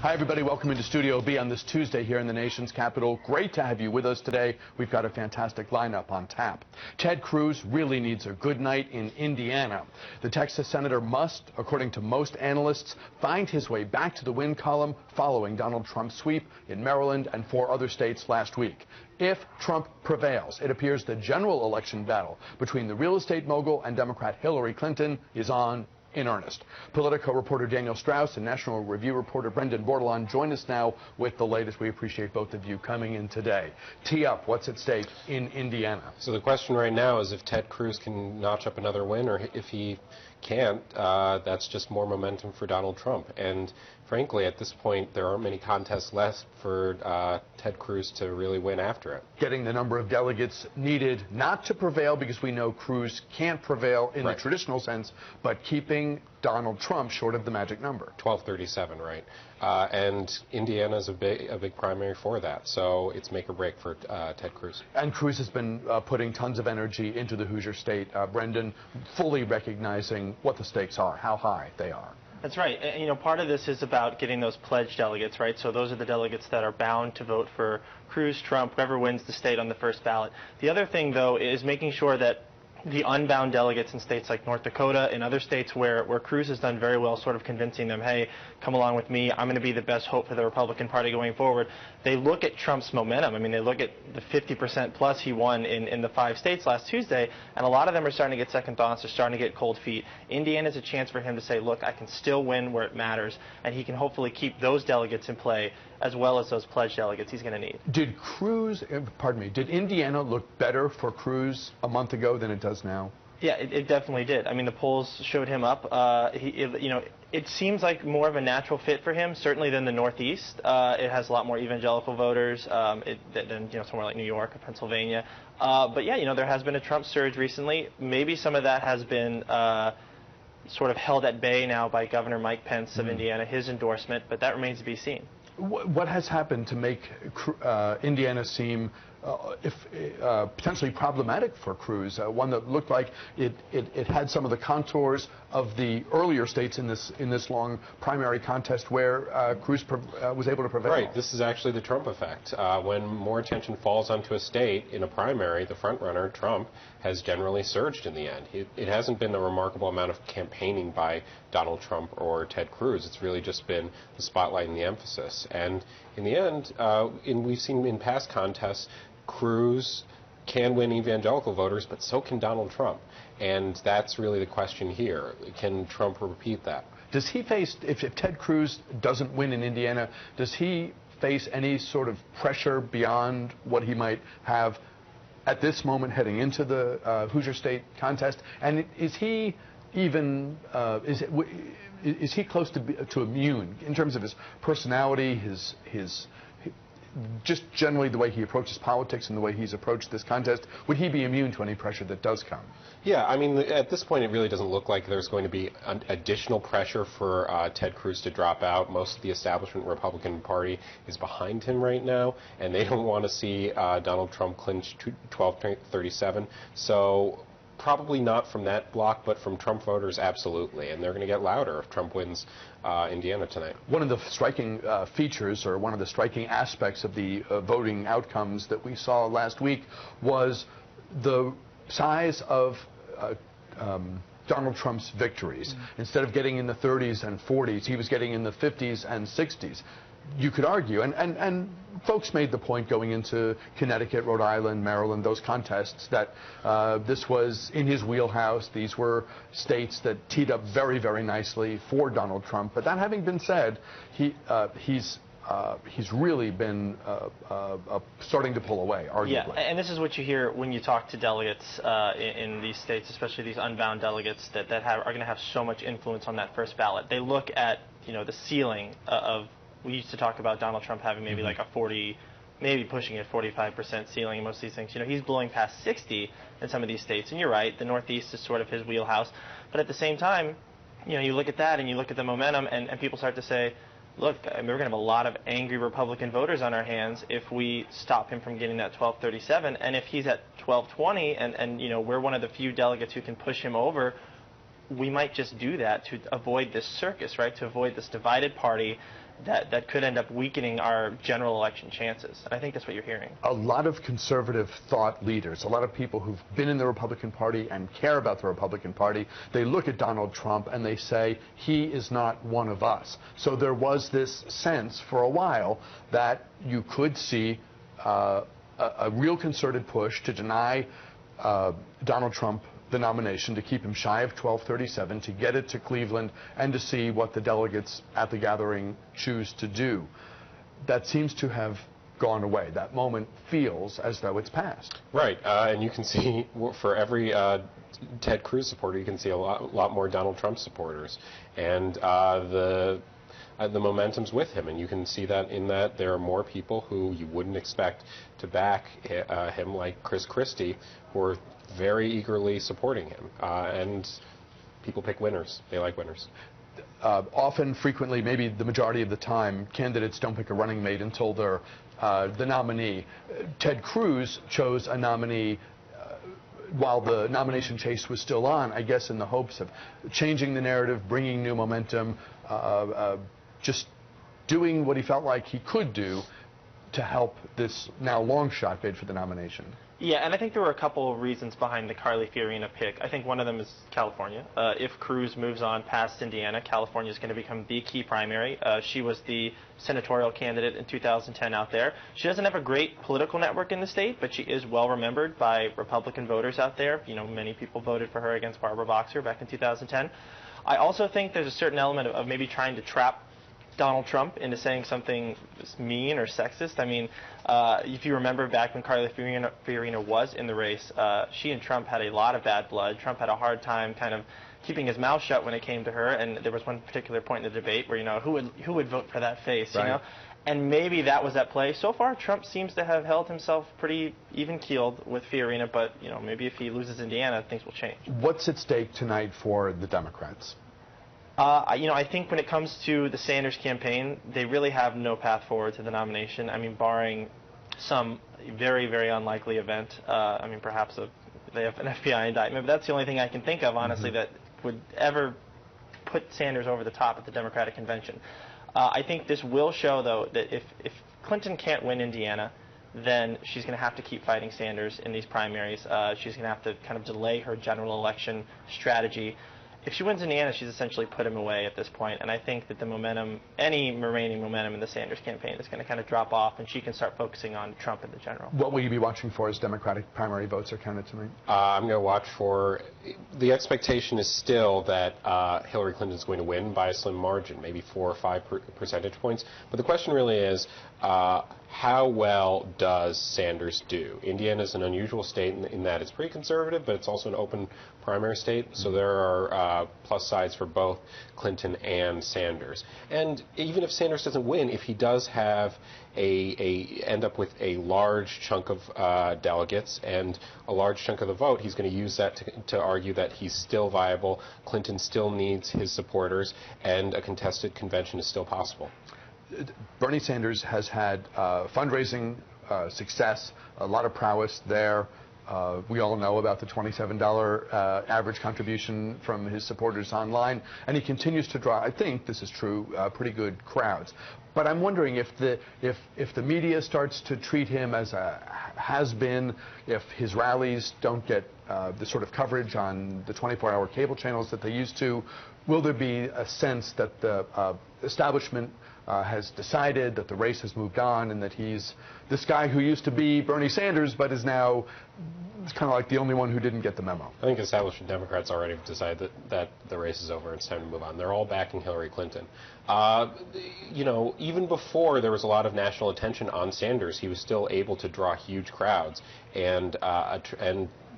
Hi, everybody. Welcome into Studio B on this Tuesday here in the nation's capital. Great to have you with us today. We've got a fantastic lineup on tap. Ted Cruz really needs a good night in Indiana. The Texas senator must, according to most analysts, find his way back to the win column following Donald Trump's sweep in Maryland and 4 other states last week. If Trump prevails, it appears the general election battle between the real estate mogul and Democrat Hillary Clinton is on in earnest. Politico reporter Daniel Strauss and National Review reporter Brendan Bordelon join us now with the latest. We appreciate both of you coming in today. Tee up, what's at stake in Indiana? So the question right now is if Ted Cruz can notch up another win, or if he can't, that's just more momentum for Donald Trump. And frankly, at this point, there aren't many contests left for Ted Cruz to really win after it. Getting the number of delegates needed not to prevail, because we know Cruz can't prevail in the traditional sense, but keeping Donald Trump short of the magic number. 1237, right? And Indiana's a big primary for that, so it's make or break for Ted Cruz. And Cruz has been putting tons of energy into the Hoosier State. Brendan, fully recognizing what the stakes are, how high they are. That's right. And, you know, part of this is about getting those pledged delegates, right? So those are the delegates that are bound to vote for Cruz, Trump, whoever wins the state on the first ballot. The other thing, though, is making sure that the unbound delegates in states like North Dakota and other states where Cruz has done very well, sort of convincing them, hey, come along with me, I'm going to be the best hope for the Republican Party going forward. They look at Trump's momentum. I mean, they look at the 50% plus he won in the 5 states last Tuesday, and a lot of them are starting to get second thoughts, they're starting to get cold feet. Indiana's a chance for him to say, look, I can still win where it matters, and he can hopefully keep those delegates in play as well as those pledged delegates he's going to need. Did Indiana look better for Cruz a month ago than it does now? Yeah, it definitely did. I mean, the polls showed him up. It seems like more of a natural fit for him, certainly than the Northeast. It has a lot more evangelical voters than somewhere like New York or Pennsylvania. But yeah, there has been a Trump surge recently. Maybe some of that has been sort of held at bay now by Governor Mike Pence of Indiana, his endorsement, but that remains to be seen. What has happened to make Indiana seem potentially problematic for Cruz, one that looked like it had some of the contours of the earlier states in this long primary contest where Cruz was able to prevail? Right. This is actually the Trump effect. When more attention falls onto a state in a primary, the frontrunner, Trump, has generally surged in the end. It hasn't been a remarkable amount of campaigning by Donald Trump or Ted Cruz. It's really just been the spotlight and the emphasis. And in the end, we've seen in past contests, Cruz can win evangelical voters, but so can Donald Trump. And that's really the question here. Can Trump repeat that? Does he face, if Ted Cruz doesn't win in Indiana, does he face any sort of pressure beyond what he might have at this moment heading into the Hoosier State contest? And is he even, is he close to immune in terms of his personality, his just generally the way he approaches politics and the way he's approached this contest? Would he be immune to any pressure that does come? Yeah, I mean, at this point, it really doesn't look like there's going to be additional pressure for Ted Cruz to drop out. Most of the establishment Republican Party is behind him right now, and they don't want to see Donald Trump clinch 1237. So probably not from that block, but from Trump voters, absolutely. And they're going to get louder if Trump wins Indiana tonight. One of the striking features, or one of the striking aspects of the voting outcomes that we saw last week was the size of Donald Trump's victories. Instead of getting in the 30s and 40s, he was getting in the 50s and 60s. You could argue, and folks made the point going into Connecticut, Rhode Island, Maryland, those contests, that this was in his wheelhouse. These were states that teed up very, very nicely for Donald Trump. But that having been said, he's really been starting to pull away, arguably. Yeah, and this is what you hear when you talk to delegates in these states, especially these unbound delegates that are going to have so much influence on that first ballot. They look at the ceiling of. We used to talk about Donald Trump having maybe like a 40, maybe pushing a 45% ceiling in most of these things. He's blowing past 60 in some of these states. And you're right, the Northeast is sort of his wheelhouse. But at the same time, you look at that and you look at the momentum, and people start to say, look, we're going to have a lot of angry Republican voters on our hands if we stop him from getting that 1237. And if he's at 1220 and we're one of the few delegates who can push him over, we might just do that to avoid this circus, right? To avoid this divided party that could end up weakening our general election chances. And I think that's what you're hearing. A lot of conservative thought leaders, a lot of people who've been in the Republican Party and care about the Republican Party, they look at Donald Trump and they say, he is not one of us. So there was this sense for a while that you could see a real concerted push to deny Donald Trump the nomination, to keep him shy of 1237, to get it to Cleveland, and to see what the delegates at the gathering choose to do. That seems to have gone away. That moment feels as though it's passed. Right, and you can see for every Ted Cruz supporter, you can see a lot more Donald Trump supporters, and the momentum's with him, and you can see that in that there are more people who you wouldn't expect to back him, like Chris Christie, who are very eagerly supporting him, and people pick winners. They like winners. Often, frequently, maybe the majority of the time, candidates don't pick a running mate until they're the nominee. Ted Cruz chose a nominee while the nomination chase was still on, I guess in the hopes of changing the narrative, bringing new momentum, just doing what he felt like he could do to help this now long shot bid for the nomination. Yeah, and I think there were a couple of reasons behind the Carly Fiorina pick. I think one of them is California. If Cruz moves on past Indiana, California is going to become the key primary. She was the senatorial candidate in 2010 out there. She doesn't have a great political network in the state, but she is well remembered by Republican voters out there. You know, many people voted for her against Barbara Boxer back in 2010. I also think there's a certain element of maybe trying to trap Donald Trump into saying something mean or sexist. I mean, if you remember back when Carly Fiorina was in the race, she and Trump had a lot of bad blood. Trump had a hard time kind of keeping his mouth shut when it came to her, and there was one particular point in the debate where, you know, who would vote for that face, right. You know? And maybe that was at play. So far, Trump seems to have held himself pretty even-keeled with Fiorina, but, you know, maybe if he loses Indiana, things will change. What's at stake tonight for the Democrats? You know, I think when it comes to the Sanders campaign, they really have no path forward to the nomination. I mean, barring some very, very unlikely event. I mean, perhaps they have an FBI indictment, but that's the only thing I can think of, honestly, that would ever put Sanders over the top at the Democratic convention. I think this will show, though, that if Clinton can't win Indiana, then she's going to have to keep fighting Sanders in these primaries. She's going to have to kind of delay her general election strategy. If she wins Indiana, she's essentially put him away at this point, and I think that the momentum, any remaining momentum in the Sanders campaign is going to kind of drop off, and she can start focusing on Trump in the general. What will you be watching for as Democratic primary votes are counted tonight? I'm going to watch for, the expectation is still that Hillary Clinton is going to win by a slim margin, maybe 4 or 5 percentage points, but the question really is, how well does Sanders do? Indiana is an unusual state in that it's pretty conservative, but it's also an open primary state, so there are plus sides for both Clinton and Sanders. And even if Sanders doesn't win, if he does have end up with a large chunk of delegates and a large chunk of the vote, he's going to use that to argue that he's still viable, Clinton still needs his supporters, and a contested convention is still possible. Bernie Sanders has had fundraising success, a lot of prowess there. We all know about the $27 average contribution from his supporters online, and he continues to draw, I think this is true, pretty good crowds. But I'm wondering if the media starts to treat him as a has-been, if his rallies don't get the sort of coverage on the 24-hour cable channels that they used to, will there be a sense that the establishment has decided that the race has moved on and that he's this guy who used to be Bernie Sanders but is now kind of like the only one who didn't get the memo? I think establishment Democrats already have decided that the race is over and it's time to move on. They're all backing Hillary Clinton. You know, even before there was a lot of national attention on Sanders, he was still able to draw huge crowds and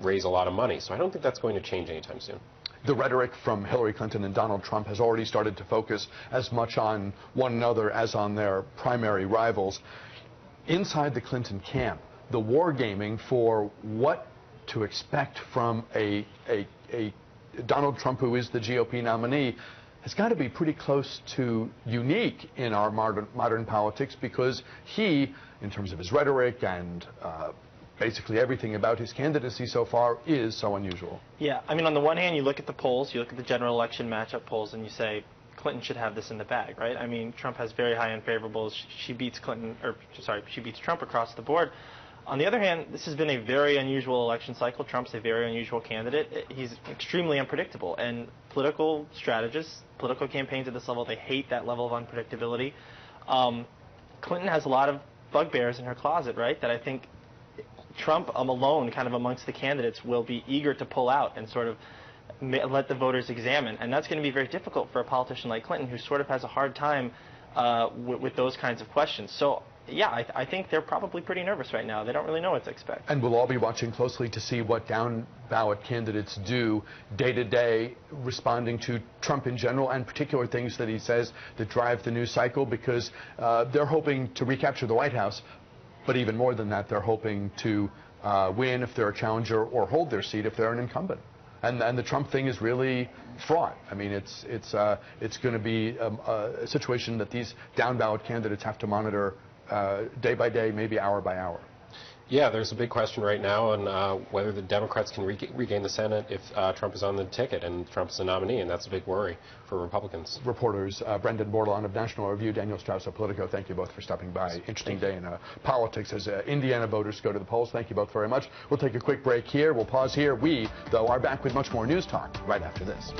raise a lot of money. So I don't think that's going to change anytime soon. The rhetoric from Hillary Clinton and Donald Trump has already started to focus as much on one another as on their primary rivals. Inside the Clinton camp, the wargaming for what to expect from a Donald Trump who is the GOP nominee has got to be pretty close to unique in our modern politics, because he, in terms of his rhetoric and basically everything about his candidacy so far is so unusual. Yeah, I mean, on the one hand, you look at the polls, you look at the general election matchup polls, and you say Clinton should have this in the bag, right? I mean, Trump has very high unfavorables. She beats she beats Trump across the board. On the other hand, this has been a very unusual election cycle. Trump's a very unusual candidate. He's extremely unpredictable, and political strategists, political campaigns at this level, they hate that level of unpredictability. Clinton has a lot of bugbears in her closet, right, that I think Trump alone, kind of amongst the candidates, will be eager to pull out and sort of let the voters examine. And that's going to be very difficult for a politician like Clinton, who sort of has a hard time with those kinds of questions. So, yeah, I think they're probably pretty nervous right now. They don't really know what to expect. And we'll all be watching closely to see what down-ballot candidates do day to day, responding to Trump in general and particular things that he says that drive the news cycle, because they're hoping to recapture the White House. But even more than that, they're hoping to win if they're a challenger or hold their seat if they're an incumbent. And the Trump thing is really fraught. I mean, it's going to be a situation that these down-ballot candidates have to monitor day by day, maybe hour by hour. Yeah, there's a big question right now on whether the Democrats can regain the Senate if Trump is on the ticket and Trump's the nominee, and that's a big worry for Republicans. Reporters Brendan Bordelon of National Review, Daniel Strauss of Politico, thank you both for stopping by. Interesting day in politics as Indiana voters go to the polls. Thank you both very much. We'll take a quick break here. We'll pause here. We, though, are back with much more news talk right after this.